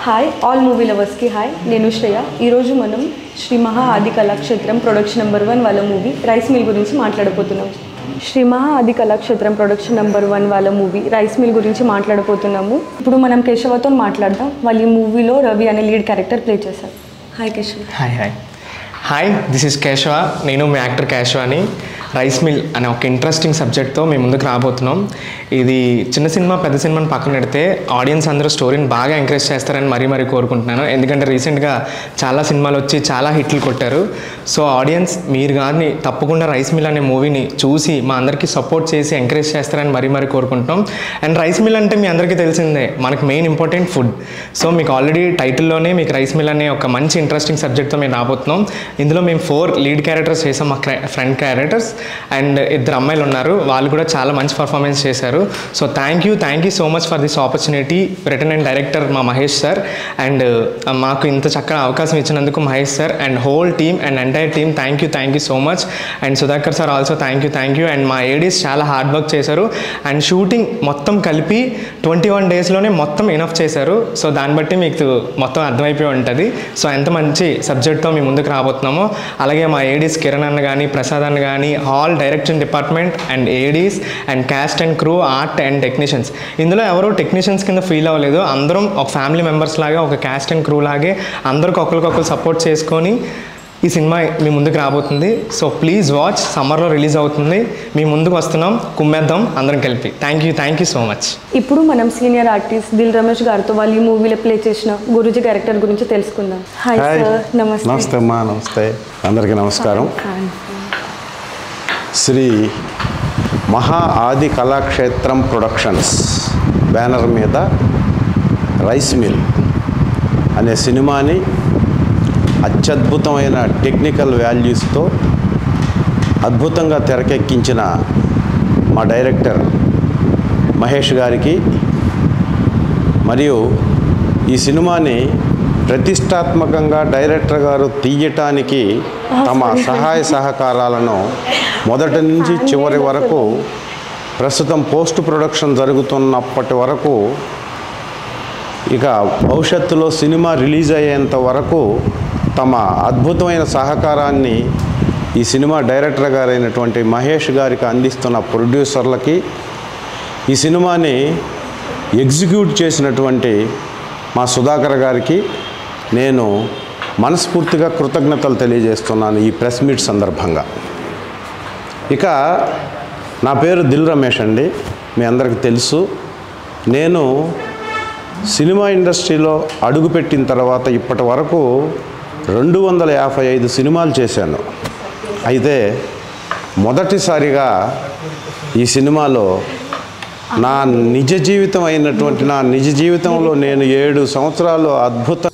Hi all movie లవర్స్కి hi, నేను శ్రేయ. ఈరోజు మనం శ్రీ మహా ఆది కళాక్షేత్రం ప్రొడక్షన్ నెంబర్ 1 వాళ్ళ మూవీ రైస్ మిల్ గురించి మాట్లాడబోతున్నాం. శ్రీ మహా ఆది కళాక్షేత్రం ప్రొడక్షన్ నెంబర్ 1 వాళ్ళ మూవీ రైస్ మిల్ గురించి మాట్లాడబోతున్నాము. ఇప్పుడు మనం కేశవతో మాట్లాడదాం. వాళ్ళు ఈ మూవీలో రవి అనే లీడ్ క్యారెక్టర్ ప్లే చేశారు. Hi Keshava. Hi this is Keshava. నేను మీ యాక్టర్ కేశవాని. రైస్ మిల్ అనే ఒక ఇంట్రెస్టింగ్ సబ్జెక్ట్తో మేము ముందుకు రాబోతున్నాం. ఇది చిన్న సినిమా పెద్ద సినిమాని పక్కన పెడితే ఆడియన్స్ అందరూ స్టోరీని బాగా ఎంకరేజ్ చేస్తారని మరీ కోరుకుంటున్నాను. ఎందుకంటే రీసెంట్గా చాలా సినిమాలు వచ్చి చాలా హిట్లు కొట్టారు. సో ఆడియన్స్ మీరు కానీ తప్పకుండా రైస్ మిల్ అనే మూవీని చూసి మా అందరికీ సపోర్ట్ చేసి ఎంకరేజ్ చేస్తారని మరీ కోరుకుంటున్నాం. అండ్ రైస్ మిల్ అంటే మీ అందరికీ తెలిసిందే, మనకు మెయిన్ ఇంపార్టెంట్ ఫుడ్. సో మీకు ఆల్రెడీ టైటిల్లోనే మీకు రైస్ మిల్ అనే ఒక మంచి ఇంట్రెస్టింగ్ సబ్జెక్ట్తో మేము రాబోతున్నాం. ఇందులో మేము 4 లీడ్ క్యారెక్టర్స్ చేసాం, మా ఫ్రంట్ క్యారెక్టర్స్. అండ్ 2 అమ్మాయిలు ఉన్నారు, వాళ్ళు కూడా చాలా మంచి పర్ఫార్మెన్స్ చేశారు. So thank you so much for this opportunity. Return and director మా మహేష్ సార్. అండ్ మాకు ఇంత చక్కగా అవకాశం ఇచ్చినందుకు Mahesh sir and whole team and entire team thank you so much. And Sudhakar sir also thank you. And మా Aedes చాలా hard work చేశారు. And shooting మొత్తం కలిపి 21 డేస్లోనే మొత్తం ఇనఫ్ చేశారు. సో దాన్ని బట్టి మీకు మొత్తం అర్థమైపోయి ఉంటుంది. సో ఎంత మంచి సబ్జెక్ట్తో మేము ముందుకు రాబోతున్నామో. అలాగే మా ఏడీస్ కిరణ్ అన్న కానీ ప్రసాద్ అన్న కానీ all direction department and Aedes and caste and crew art and technicians. ఇందులో ఎవరో టెక్నీషియన్స్ కింద ఫీల్ అవ్వలేదు, అందరం ఒక ఫ్యామిలీ మెంబర్స్ లాగా ఒక క్యాస్ట్ అండ్ క్రూ లాగే అందరికి ఒకరికొకరు సపోర్ట్ చేసుకొని ఈ సినిమా మీ ముందుకు రాబోతుంది. So please watch. సమ్మర్లో రిలీజ్ అవుతుంది. మీ ముందుకు వస్తున్నాం, కుమ్మేద్దాం అందరం కలిపి. Thank you so much. ఇప్పుడు మనం సీనియర్ ఆర్టిస్ట్ దిల్ రమేష్ గారితో వాళ్ళు ఈ మూవీలో ప్లే చేసిన గురూజీ క్యారెక్టర్ గురించి తెలుసుకుందాం. Hi sir. నమస్తే అమ్మా. నమస్తే అందరికీ నమస్కారం. శ్రీ మహా ఆది కళాక్షేత్రం ప్రొడక్షన్స్ బ్యానర్ మీద రైస్ మిల్ అనే సినిమాని అత్యద్భుతమైన టెక్నికల్ వాల్యూస్తో అద్భుతంగా తెరకెక్కించిన మా డైరెక్టర్ మహేష్ గారికి మరియు ఈ సినిమాని ప్రతిష్టాత్మకంగా డైరెక్టర్ గారు తీయటానికి తమ సహాయ సహకారాలను మొదటి నుంచి చివరి వరకు, ప్రస్తుతం పోస్ట్ ప్రొడక్షన్ జరుగుతున్నప్పటి వరకు, ఇక భవిష్యత్తులో సినిమా రిలీజ్ అయ్యేంత వరకు తమ అద్భుతమైన సహకారాన్ని ఈ సినిమా డైరెక్టర్ గారైనటువంటి మహేష్ గారికి అందిస్తున్న ప్రొడ్యూసర్లకి, ఈ సినిమాని ఎగ్జిక్యూట్ చేసినటువంటి మా సుధాకర్ గారికి నేను మనస్ఫూర్తిగా కృతజ్ఞతలు తెలియజేస్తున్నాను ఈ ప్రెస్ మీట్ సందర్భంగా. ఇక నా పేరు దిల్ రమేష్ అండి, మీ అందరికీ తెలుసు. నేను సినిమా ఇండస్ట్రీలో అడుగుపెట్టిన తర్వాత ఇప్పటి వరకు 255 సినిమాలు చేశాను. అయితే మొదటిసారిగా ఈ సినిమాలో నా నిజ జీవితం అయినటువంటి నా నిజ జీవితంలో నేను 7 సంవత్సరాలు అద్భుత